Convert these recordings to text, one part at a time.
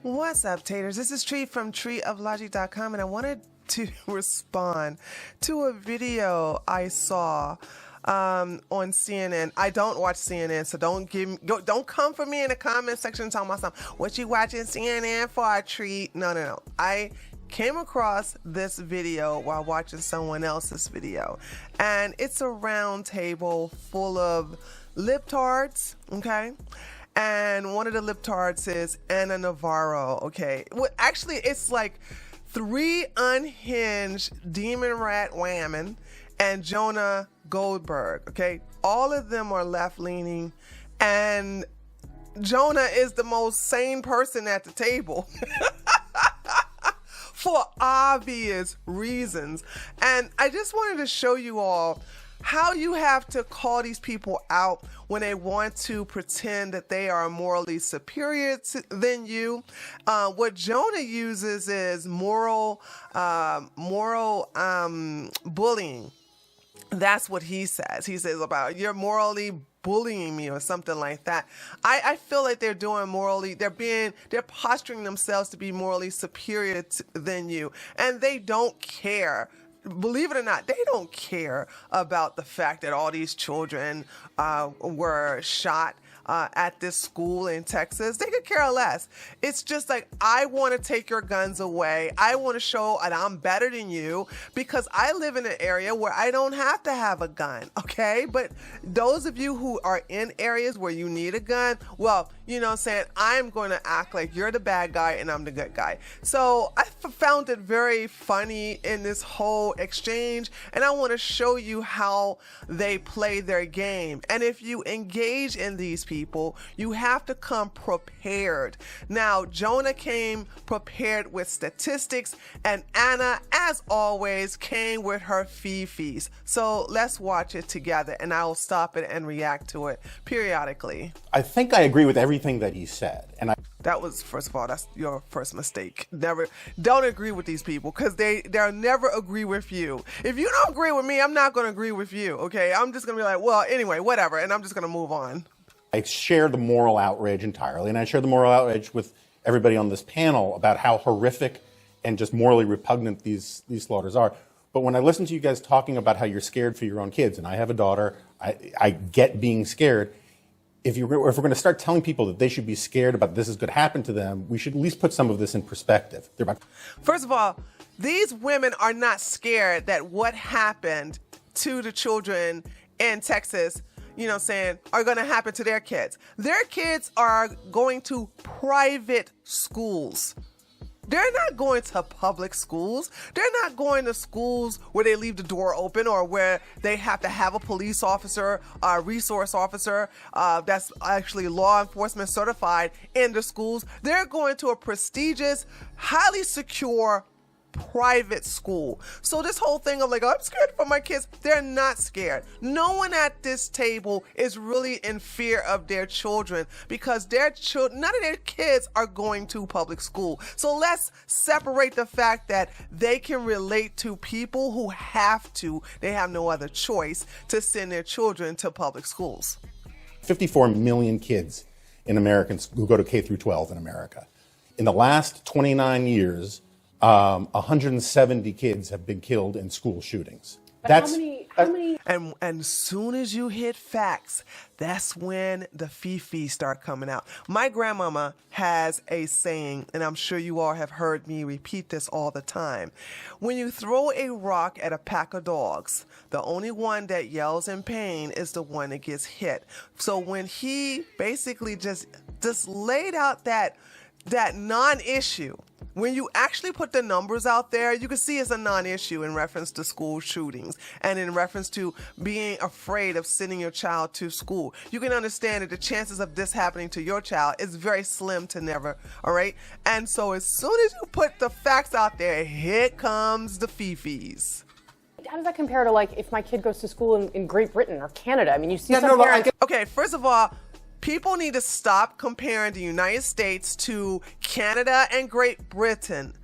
What's up, taters? This is Tree from treeoflogic.com, and I wanted to respond to a video I saw on CNN. I don't watch CNN, so don't come for me in the comment section talking about something. What you watching CNN for, a treat? No. I came across this video while watching someone else's video, and it's a round table full of libtards, okay? And one of the libtards is Ana Navarro, okay? Well, actually, it's like 3 unhinged demon rat women and Jonah Goldberg, okay? All of them are left-leaning, and Jonah is the most sane person at the table. For obvious reasons. And I just wanted to show you all how you have to call these people out when they want to pretend that they are morally superior than you. What Jonah uses is moral bullying. That's what he says. He says about, you're morally bullying me or something like that. I feel like they're posturing themselves to be morally superior than you, and they don't care. Believe it or not, they don't care about the fact that all these children were shot at this school in Texas. They could care less. It's just like, I want to take your guns away. I want to show that I'm better than you because I live in an area where I don't have to have a gun, okay? But those of you who are in areas where you need a gun, well, you know what I'm saying, I'm going to act like you're the bad guy and I'm the good guy. So I found it very funny in this whole exchange, and I want to show you how they play their game. And if you engage in these people, you have to come prepared. Now, Jonah came prepared with statistics, and Ana, as always, came with her fifis. So let's watch it together, and I will stop it and react to it periodically. I think I agree with everything that he said. And that was, first of all, that's your first mistake. Don't agree with these people, because they'll never agree with you. If you don't agree with me, I'm not going to agree with you, okay? I'm just going to be like, well, anyway, whatever, and I'm just going to move on. I share the moral outrage entirely, and I share the moral outrage with everybody on this panel about how horrific and just morally repugnant these slaughters are. But when I listen to you guys talking about how you're scared for your own kids, and I have a daughter, I get being scared. If we're going to start telling people that they should be scared about this is going to happen to them, we should at least put some of this in perspective. First of all, these women are not scared that what happened to the children in Texas, you know what I'm saying, are going to happen to their kids. Their kids are going to private schools. They're not going to public schools. They're not going to schools where they leave the door open or where they have to have a police officer, a resource officer that's actually law enforcement certified in the schools. They're going to a prestigious, highly secure private school. So this whole thing of like, I'm scared for my kids, they're not scared. No one at this table is really in fear of their children because none of their kids are going to public school. So let's separate the fact that they can relate to people who they have no other choice to send their children to public schools. 54 million kids in Americans who go to K through 12 in America. In the last 29 years, 170 kids have been killed in school shootings. How many? And as soon as you hit facts, that's when the fifis start coming out. My grandmama has a saying, and I'm sure you all have heard me repeat this all the time. When you throw a rock at a pack of dogs, the only one that yells in pain is the one that gets hit. So when he basically just laid out that non-issue, when you actually put the numbers out there, you can see it's a non-issue in reference to school shootings and in reference to being afraid of sending your child to school. You can understand that the chances of this happening to your child is very slim to never, all right? And so as soon as you put the facts out there, here comes the fifis. How does that compare to, like, if my kid goes to school in Great Britain or Canada? I mean, you see some parents... Okay, first of all, people need to stop comparing the United States to Canada and Great Britain.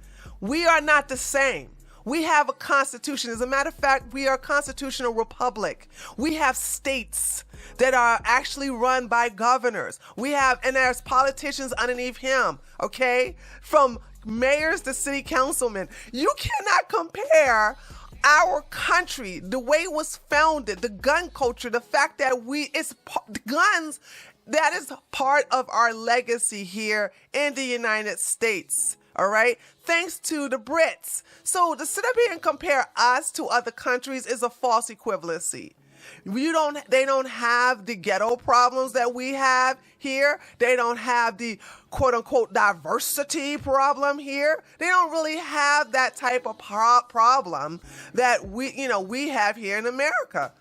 We are not the same. We have a constitution. As a matter of fact, we are a constitutional republic. We have states that are actually run by governors. And there's politicians underneath him, okay? From mayors to city councilmen. You cannot compare our country, the way it was founded, the gun culture, the fact that guns, that is part of our legacy here in the United States. All right. Thanks to the Brits. So to sit up here and compare us to other countries is a false equivalency. They don't have the ghetto problems that we have here. They don't have the quote unquote diversity problem here. They don't really have that type of problem that we have here in America.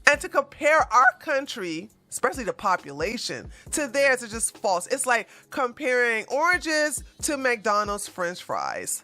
And to compare our country, especially the population, to theirs is just false. It's like comparing oranges to McDonald's French fries.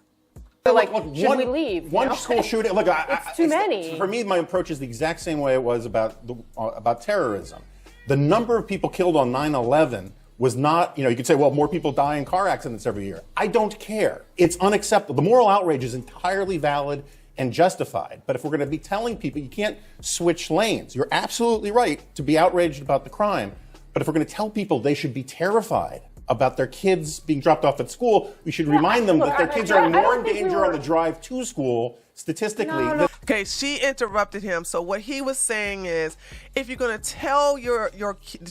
Like, should we leave? One school shooting. Look, it's too many. For me, my approach is the exact same way it was about terrorism. The number of people killed on 9/11 was not. You could say, well, more people die in car accidents every year. I don't care. It's unacceptable. The moral outrage is entirely valid and justified. But if we're going to be telling people you can't switch lanes, you're absolutely right to be outraged about the crime. But if we're going to tell people they should be terrified about their kids being dropped off at school, we should remind them that their kids are more in danger on the drive to school statistically. Okay, she interrupted him. So what he was saying is, if you're going to tell your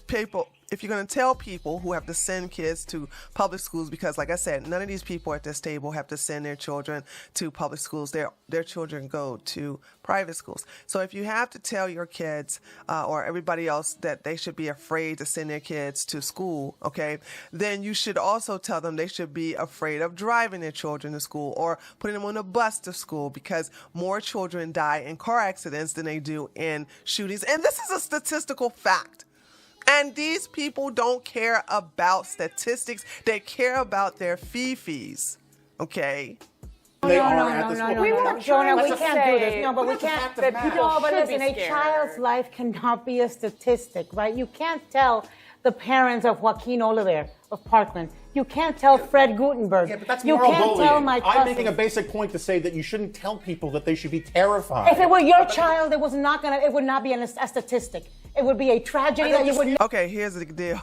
people, if you're going to tell people who have to send kids to public schools, because like I said, none of these people at this table have to send their children to public schools. Their children go to private schools. So if you have to tell your kids or everybody else that they should be afraid to send their kids to school, okay, then you should also tell them they should be afraid of driving their children to school or putting them on a bus to school, because more children die in car accidents than they do in shootings. And this is a statistical fact. And these people don't care about statistics. They care about their fee-fees, okay? No, Jonah, we can't do this. No, but we can't. No, but listen, a child's life cannot be a statistic, right? You can't tell the parents of Joaquin Olivera of Parkland. You can't tell Fred Gutenberg. Yeah, but that's you moral can't bullying. tell my cousins. I'm making a basic point to say that you shouldn't tell people that they should be terrified. If it were your child, it would not be a statistic. It would be a tragedy that you wouldn't. Okay, here's the deal.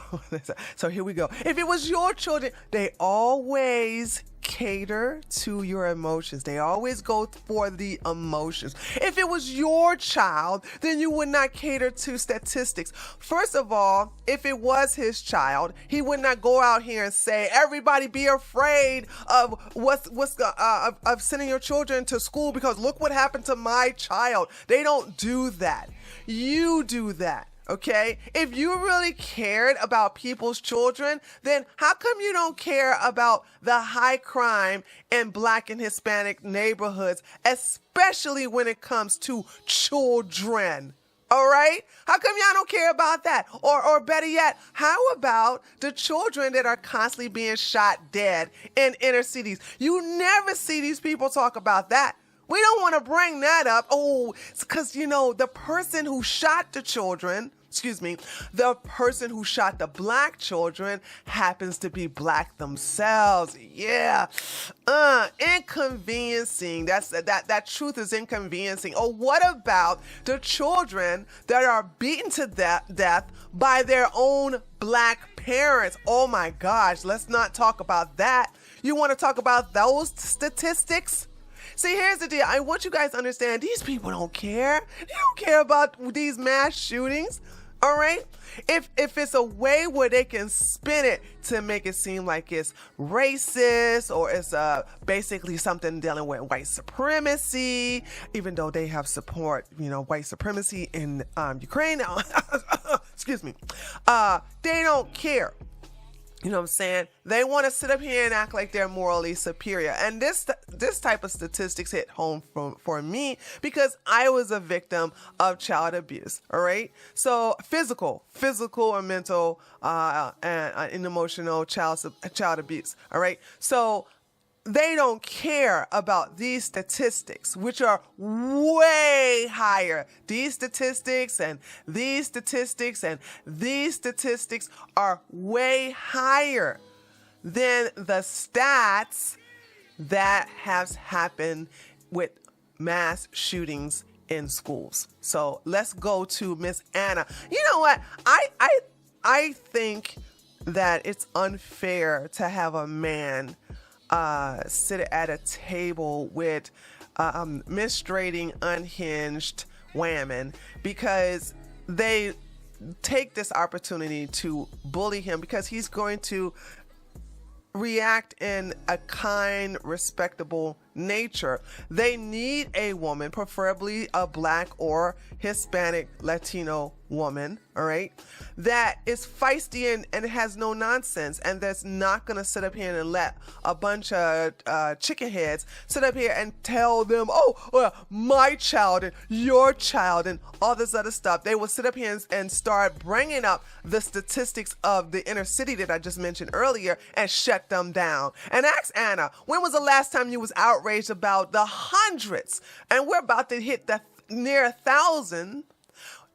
So here we go. If it was your children, they always cater to your emotions. They always go for the emotions. If it was your child, then you would not cater to statistics. First of all, if it was his child, he would not go out here and say, everybody be afraid of of sending your children to school because look what happened to my child. They don't do that. You do that. Okay, if you really cared about people's children, then how come you don't care about the high crime in Black and Hispanic neighborhoods, especially when it comes to children? All right? How come y'all don't care about that? Or better yet, how about the children that are constantly being shot dead in inner cities? You never see these people talk about that. We don't want to bring that up. Oh, because, the person who shot the children, the person who shot the Black children happens to be Black themselves. Yeah. Inconveniencing. That truth is inconveniencing. Or what about the children that are beaten to death by their own Black parents? Oh my gosh, let's not talk about that. You want to talk about those statistics? See, here's the deal. I want you guys to understand these people don't care. They don't care about these mass shootings. All right? If it's a way where they can spin it to make it seem like it's racist or it's basically something dealing with white supremacy, even though they have support, white supremacy in Ukraine. Excuse me. They don't care. You know what I'm saying? They want to sit up here and act like they're morally superior. And this type of statistics hit home for me because I was a victim of child abuse, all right? So physical or mental and emotional child abuse, all right? So they don't care about these statistics, which are way higher. These statistics and these statistics and these statistics are way higher than the stats that has happened with mass shootings in schools. So let's go to Miss Ana. You know what? I think that it's unfair to have a man sit at a table with menstruating, unhinged women because they take this opportunity to bully him because he's going to react in a kind, respectable nature. They need a woman, preferably a Black or Hispanic Latino woman, all right, that is feisty and has no nonsense and that's not going to sit up here and let a bunch of chicken heads sit up here and tell them, oh, well, my child and your child and all this other stuff. They will sit up here and start bringing up the statistics of the inner city that I just mentioned earlier and shut them down. And ask Ana, when was the last time you was outraged about the hundreds? And we're about to hit the near 1,000.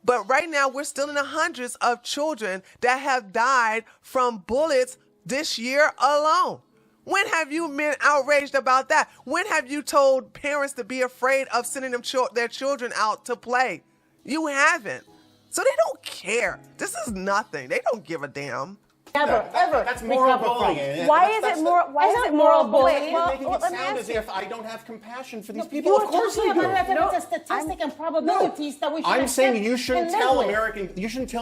But right now, we're still in the hundreds of children that have died from bullets this year alone. When have you been outraged about that? When have you told parents to be afraid of sending their children out to play? You haven't. So they don't care. This is nothing. They don't give a damn. Never, ever. That's moral bullying. Why is it moral bullying? You're making it sound as if I don't have compassion for these people. You Of course I do. It's a statistic and probabilities that we should I'm saying you shouldn't tell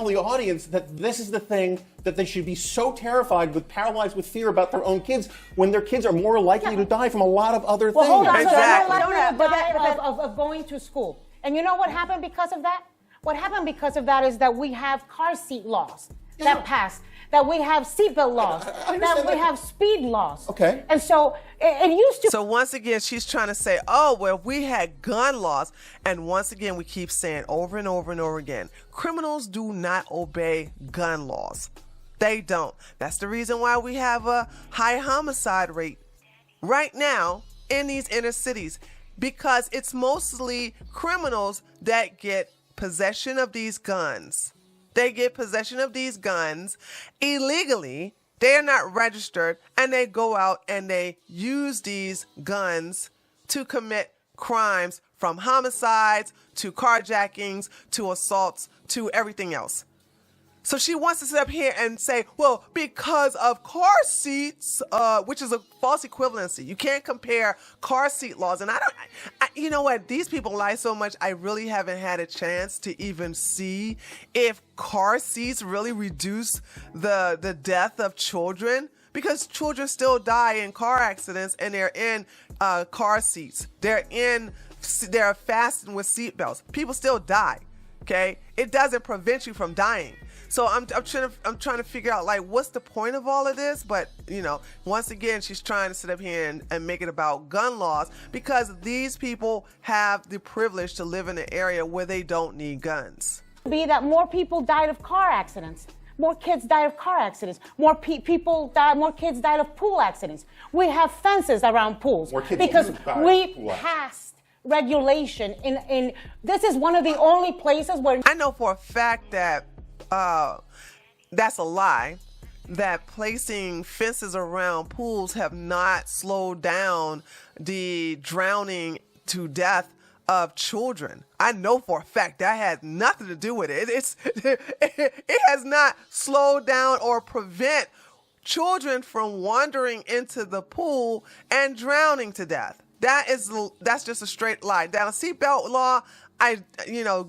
the audience that this is the thing that they should be so terrified with, paralyzed with fear about their own kids when their kids are more likely to die from a lot of other things. Hold on. Exactly. So they're more likely of going to school. And you know what happened because of that? What happened because of that is that we have car seat laws that passed. That we have seatbelt laws, that we have speed laws. Okay. And so it used to. So once again, she's trying to say, oh, well, we had gun laws. And once again, we keep saying over and over and over again, criminals do not obey gun laws. They don't. That's the reason why we have a high homicide rate right now in these inner cities, because it's mostly criminals that get possession of these guns. They get possession of these guns illegally. They are not registered, and they go out and they use these guns to commit crimes, from homicides to carjackings to assaults to everything else. So she wants to sit up here and say, well, because of car seats, which is a false equivalency. You can't compare car seat laws. And you know what? These people lie so much. I really haven't had a chance to even see if car seats really reduce the death of children, because children still die in car accidents and they're in car seats. They're fastened with seatbelts. People still die. Okay. It doesn't prevent you from dying. So I'm trying to figure out, like, what's the point of all of this? But, you know, once again, she's trying to sit up here and make it about gun laws, because these people have the privilege to live in an area where they don't need guns. Be that more people died of car accidents. More kids died of car accidents. More kids died of pool accidents. We have fences around pools because we passed regulation in this is one of the only places where I know for a fact that that's a lie, that placing fences around pools have not slowed down the drowning to death of children. I know for a fact that has nothing to do with it. It has not slowed down or prevent children from wandering into the pool and drowning to death. That's just a straight lie. Now, seatbelt law,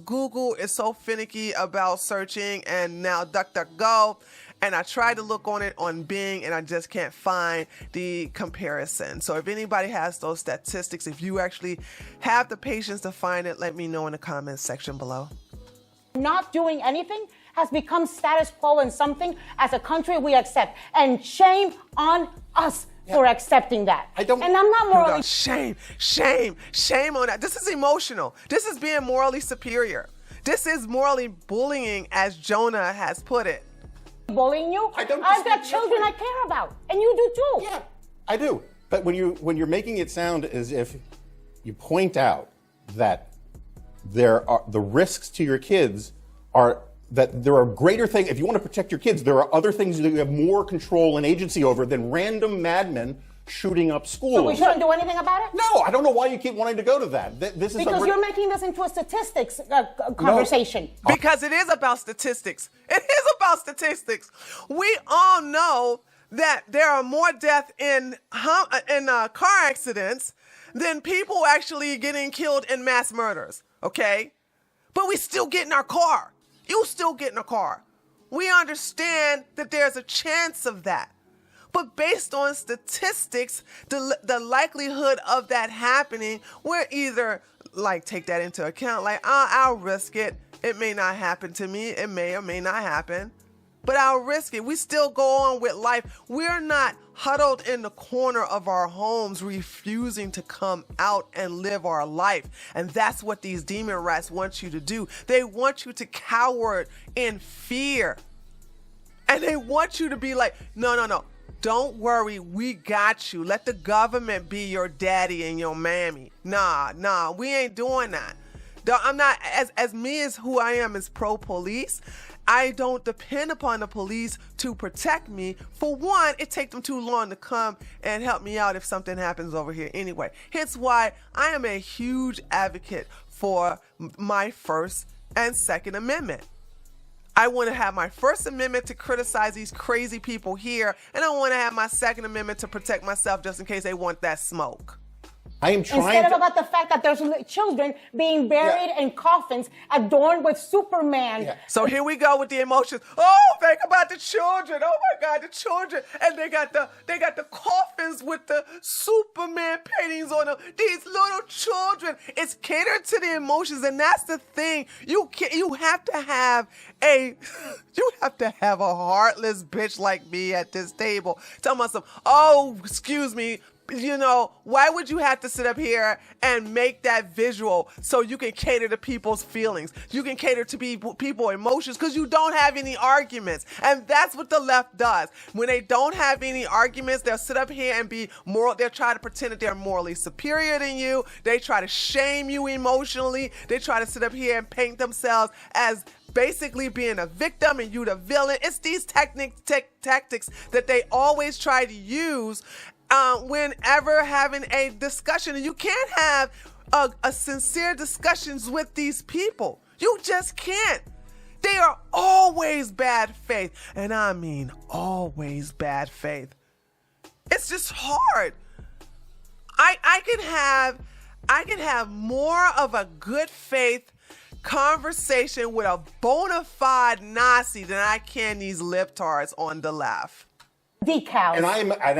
Google is so finicky about searching, and now DuckDuckGo, and I tried to look on it on Bing, and I just can't find the comparison. So if anybody has those statistics, if you actually have the patience to find it, let me know in the comments section below. Not doing anything has become status quo and something as a country we accept. And shame on us for accepting that. And I'm not morally... Shame on that. This is emotional. This is being morally superior. This is morally bullying, as Jonah has put it. Bullying you? I've got children I care about, and you do too. Yeah, I do. But when you're making it sound as if you point out that the risks to your kids are that there are greater things. If you want to protect your kids, there are other things that you have more control and agency over than random madmen shooting up schools. So we shouldn't do anything about it? No, I don't know why you keep wanting to go to that. This is because you're making this into a statistics conversation. No. Because it is about statistics. It is about statistics. We all know that there are more deaths in car accidents than people actually getting killed in mass murders, okay? But we still get in our car. You still get in a car. We understand that there's a chance of that. But based on statistics, the likelihood of that happening, we're either take that into account, I'll risk it. It may not happen to me. It may or may not happen. But I'll risk it. We still go on with life. We're not huddled in the corner of our homes, refusing to come out and live our life. And that's what these demon rats want you to do. They want you to cower in fear. And they want you to be like, no. Don't worry, we got you. Let the government be your daddy and your mammy. Nah, we ain't doing that. I'm not, as me as who I am as pro-police, I don't depend upon the police to protect me. For one, it takes them too long to come and help me out if something happens over here anyway. Hence why I am a huge advocate for my First and Second Amendment. I want to have my First Amendment to criticize these crazy people here, and I want to have my Second Amendment to protect myself just in case they want that smoke. I am trying Instead of about the fact that there's children being buried in coffins adorned with Superman. Yeah. So here we go with the emotions. Oh, think about the children. Oh my God, the children. And they got the coffins with the Superman paintings on them. These little children. It's catered to the emotions, and that's the thing. You have to have a heartless bitch like me at this table. Tell myself, oh, excuse me. Why would you have to sit up here and make that visual so you can cater to people's feelings? You can cater to people's emotions because you don't have any arguments. And that's what the left does. When they don't have any arguments, they'll sit up here and be moral. They'll try to pretend that they're morally superior than you. They try to shame you emotionally. They try to sit up here and paint themselves as basically being a victim and you the villain. It's these tactics that they always try to use whenever having a discussion. And you can't have a sincere discussions with these people. You just can't. They are always bad faith. And I mean always bad faith. It's just hard. I can have more of a good faith conversation with a bona fide Nazi than I can these libtards on the left. Decals. And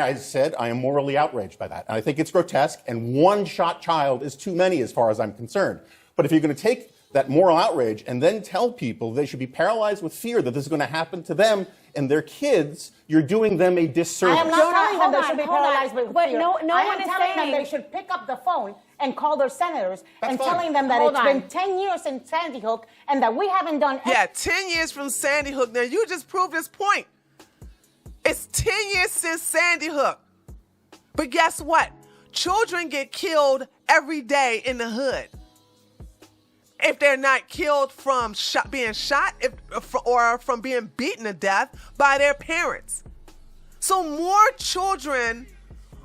I said I am morally outraged by that. And I think it's grotesque, and one shot child is too many as far as I'm concerned. But if you're going to take that moral outrage and then tell people they should be paralyzed with fear that this is going to happen to them and their kids, you're doing them a disservice. I am not telling them they should be paralyzed with fear. But no I one am is telling them saying they should pick up the phone and call their senators and fine. telling them that it's been 10 years since Sandy Hook and that we haven't done anything. Yeah, 10 years from Sandy Hook. Now, you just proved this point. It's 10 years since Sandy Hook. But guess what? Children get killed every day in the hood. If they're not killed from being shot or from being beaten to death by their parents. So more children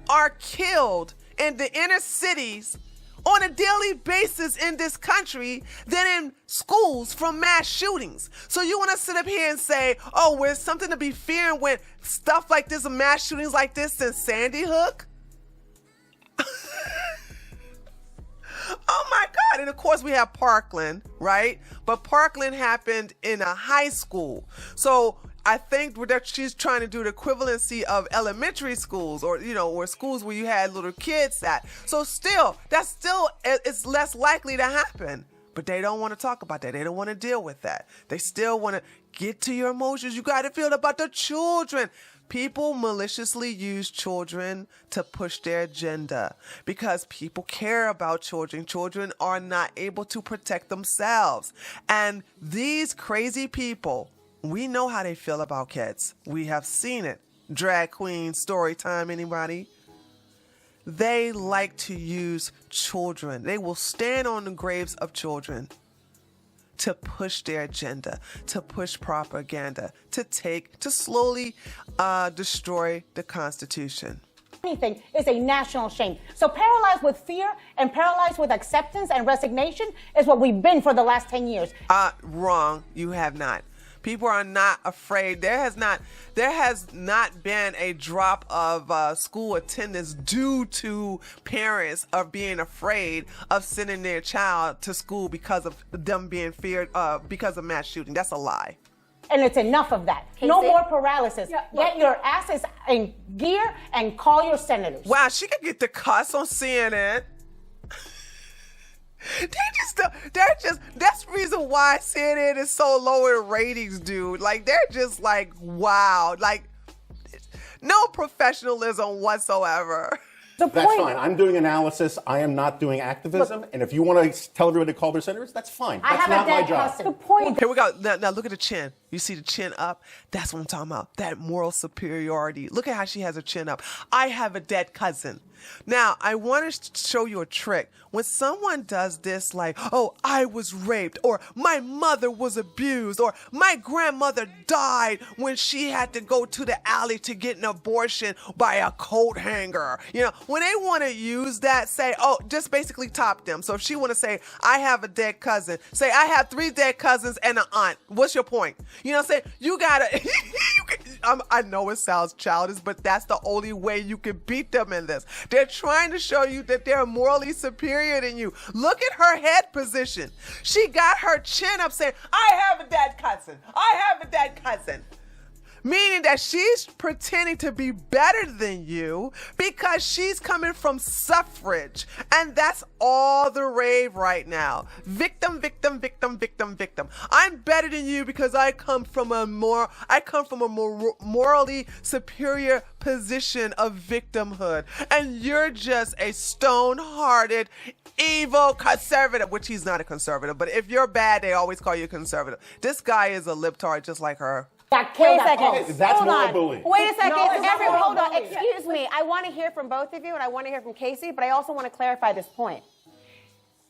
are killed in the inner cities on a daily basis in this country than in schools from mass shootings. So you want to sit up here and say, oh, there's something to be fearing when stuff like this, mass shootings like this since Sandy Hook? Oh my God. And of course we have Parkland, right? But Parkland happened in a high school. So I think that she's trying to do the equivalency of elementary schools or schools where you had little kids at. So it's less likely to happen. But they don't want to talk about that. They don't want to deal with that. They still want to get to your emotions. You got to feel about the children. People maliciously use children to push their agenda because people care about children. Children are not able to protect themselves. And these crazy people, we know how they feel about kids. We have seen it. Drag queen story time, anybody? They like to use children. They will stand on the graves of children to push their agenda, to push propaganda, to slowly destroy the Constitution. anything is a national shame. So paralyzed with fear and paralyzed with acceptance and resignation is what we've been for the last 10 years. Wrong. You have not. People are not afraid. There has not been a drop of school attendance due to parents of being afraid of sending their child to school because of them being feared because of mass shooting. That's a lie. And it's enough of that. Casey? No more paralysis. Yeah, get your asses in gear and call your senators. Wow, she could get the cuss on CNN. That's the reason why CNN is so low in ratings, dude. Like, they're just like, wow. Like, no professionalism whatsoever. That's fine. I'm doing analysis. I am not doing activism. And if you want to tell everybody to call their senators, that's fine. That's not my job. The point. Here we go. Now look at the chin. You see the chin up? That's what I'm talking about. That moral superiority. Look at how she has her chin up. I have a dead cousin. Now, I want to show you a trick. When someone does this, like, oh, I was raped, or my mother was abused, or my grandmother died when she had to go to the alley to get an abortion by a coat hanger. You know, when they want to use that, say, oh, just basically top them. So if she want to say, I have a dead cousin, say, I have 3 dead cousins and an aunt. What's your point? You know what I'm saying? You gotta, I know it sounds childish, but that's the only way you can beat them in this. They're trying to show you that they're morally superior than you. Look at her head position. She got her chin up saying, I have a dead cousin. I have a dead cousin. Meaning that she's pretending to be better than you because she's coming from suffrage. And that's all the rave right now. Victim, victim, victim, victim, victim. I'm better than you because I come from a more morally superior position of victimhood. And you're just a stone-hearted, evil conservative, which he's not a conservative. But if you're bad, they always call you a conservative. This guy is a libtard just like her. Wait a second. That's moral bullying. Wait a second. No, Hold on. Excuse me. I want to hear from both of you, and I want to hear from Casey, but I also want to clarify this point.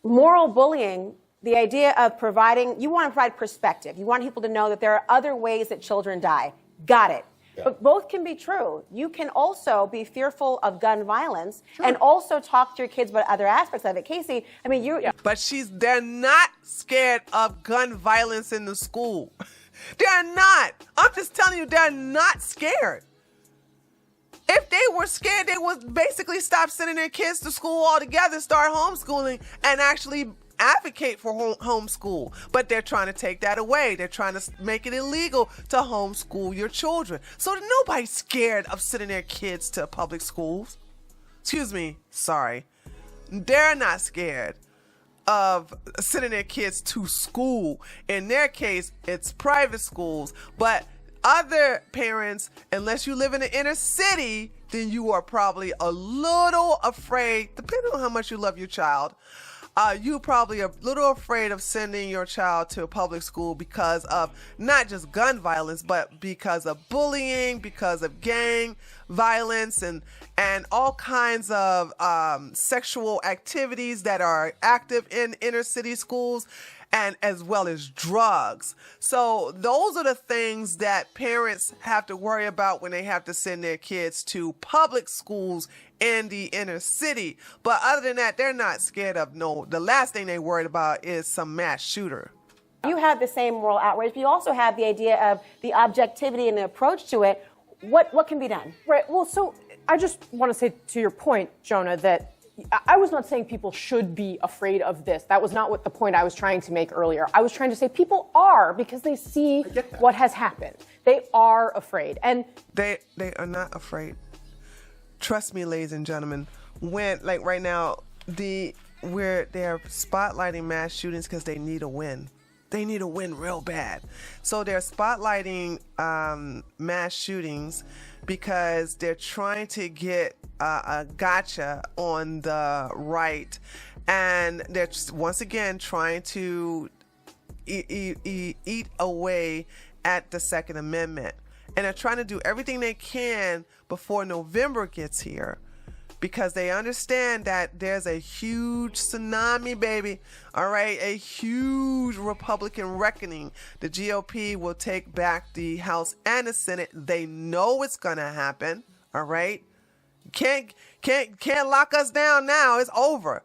Moral bullying, the idea of providing, you want to provide perspective. You want people to know that there are other ways that children die. Got it. Yeah. But both can be true. You can also be fearful of gun violence and also talk to your kids about other aspects of it. Casey, I mean, But they're not scared of gun violence in the school. They're not. I'm just telling you, they're not scared. If they were scared, they would basically stop sending their kids to school altogether, start homeschooling, and actually advocate for homeschool. But they're trying to take that away. They're trying to make it illegal to homeschool your children. So nobody's scared of sending their kids to public schools. Excuse me. Sorry. They're not scared of sending their kids to school. In their case, it's private schools. But other parents, unless you live in the inner city, then you are probably a little afraid, depending on how much you love your child, you're probably a little afraid of sending your child to a public school because of not just gun violence, but because of bullying, because of gang violence, and all kinds of sexual activities that are active in inner city schools, and as well as drugs. So those are the things that parents have to worry about when they have to send their kids to public schools in the inner city. But other than that, they're not scared of the last thing they're worried about is some mass shooter. You have the same moral outrage, but you also have the idea of the objectivity and the approach to it. What can be done? Right. Well, so I just want to say to your point, Jonah, that I was not saying people should be afraid of this. That was not what the point I was trying to make earlier. I was trying to say people are, because they see what has happened. They are afraid. And they are not afraid. Trust me, ladies and gentlemen, when, like right now, they're spotlighting mass shootings because they need a win. They need a win real bad. So they're spotlighting mass shootings because they're trying to get a gotcha on the right. And they're once again trying to eat away at the Second Amendment. And they're trying to do everything they can before November gets here, because they understand that there's a huge tsunami, baby. All right, a huge Republican reckoning. The GOP will take back the House and the Senate. They know it's going to happen. All right. Can't lock us down now. It's over.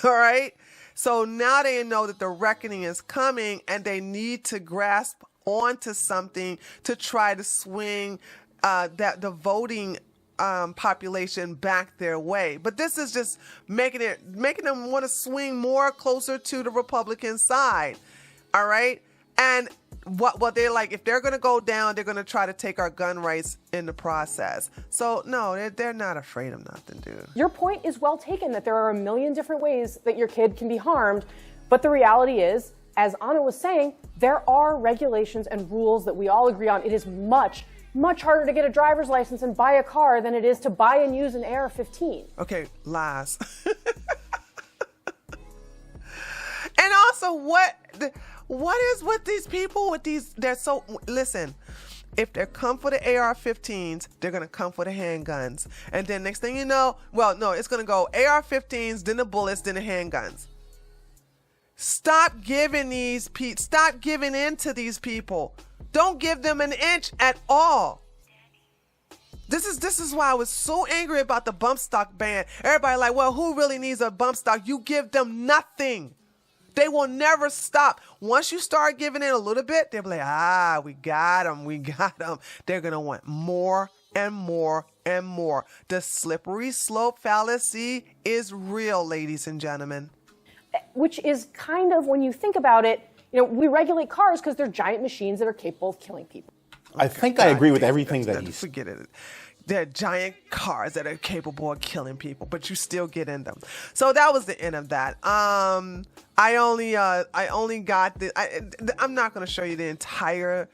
All right. So now they know that the reckoning is coming, and they need to grasp onto something to try to swing the voting population back their way. But this is just making them want to swing more closer to the Republican side. All right. And what they're like, if they're going to go down, they're going to try to take our gun rights in the process. So no, they're not afraid of nothing, dude. Your point is well taken that there are a million different ways that your kid can be harmed. But the reality is, as Ana was saying, there are regulations and rules that we all agree on. It is much harder to get a driver's license and buy a car than it is to buy and use an AR-15. Okay, lies. And also, what is with these people with these? Listen, if they're come for the AR-15s, they're going to come for the handguns. And then next thing you know, it's going to go AR-15s, then the bullets, then the handguns. Stop giving in to these people. Don't give them an inch at all. This is why I was so angry about the bump stock ban. Everybody like, well, who really needs a bump stock? You give them nothing. They will never stop. Once you start giving in a little bit, they'll be like, we got them. They're going to want more and more and more. The slippery slope fallacy is real, ladies and gentlemen. Which is kind of, when you think about it, we regulate cars because they're giant machines that are capable of killing people. I think I agree with everything that he's... Forget it. They're giant cars that are capable of killing people, but you still get in them. So that was the end of that. I only got I'm not going to show you the entire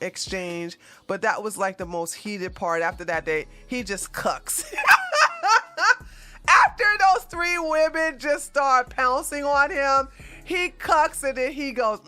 exchange, but that was like the most heated part. After that, he just cucks. After those three women just start pouncing on him, he cucks and then he goes,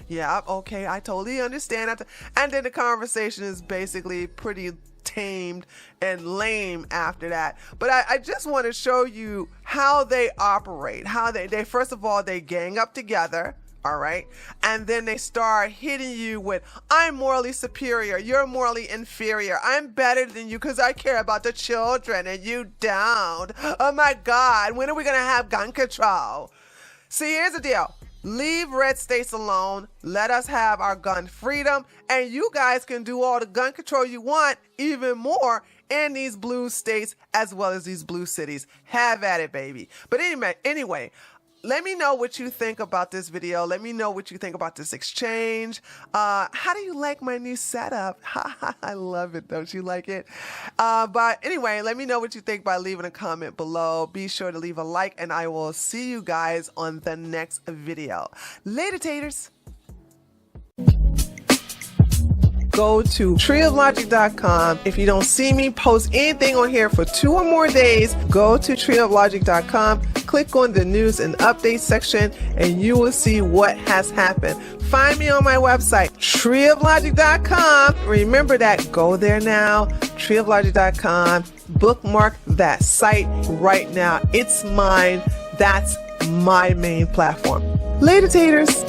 yeah, okay, I totally understand. And then the conversation is basically pretty tamed and lame after that. But I just want to show you how they operate, how they first of all, they gang up together. All right. And then they start hitting you with, I'm morally superior. You're morally inferior. I'm better than you because I care about the children and you don't. Oh my God. When are we going to have gun control? See, here's the deal. Leave red states alone. Let us have our gun freedom. And you guys can do all the gun control you want, even more in these blue states as well as these blue cities. Have at it, baby. But anyway, let me know what you think about this video. Let me know what you think about this exchange. How do you like my new setup? I love it. Don't you like it? But anyway, let me know what you think by leaving a comment below. Be sure to leave a like, and I will see you guys on the next video. Later, taters. Go to treeoflogic.com. If you don't see me post anything on here for 2 or more days, go to treeoflogic.com, click on the news and updates section, and you will see what has happened. Find me on my website, treeoflogic.com. Remember that. Go there now, treeoflogic.com. Bookmark that site right now. It's mine. That's my main platform. Later, taters.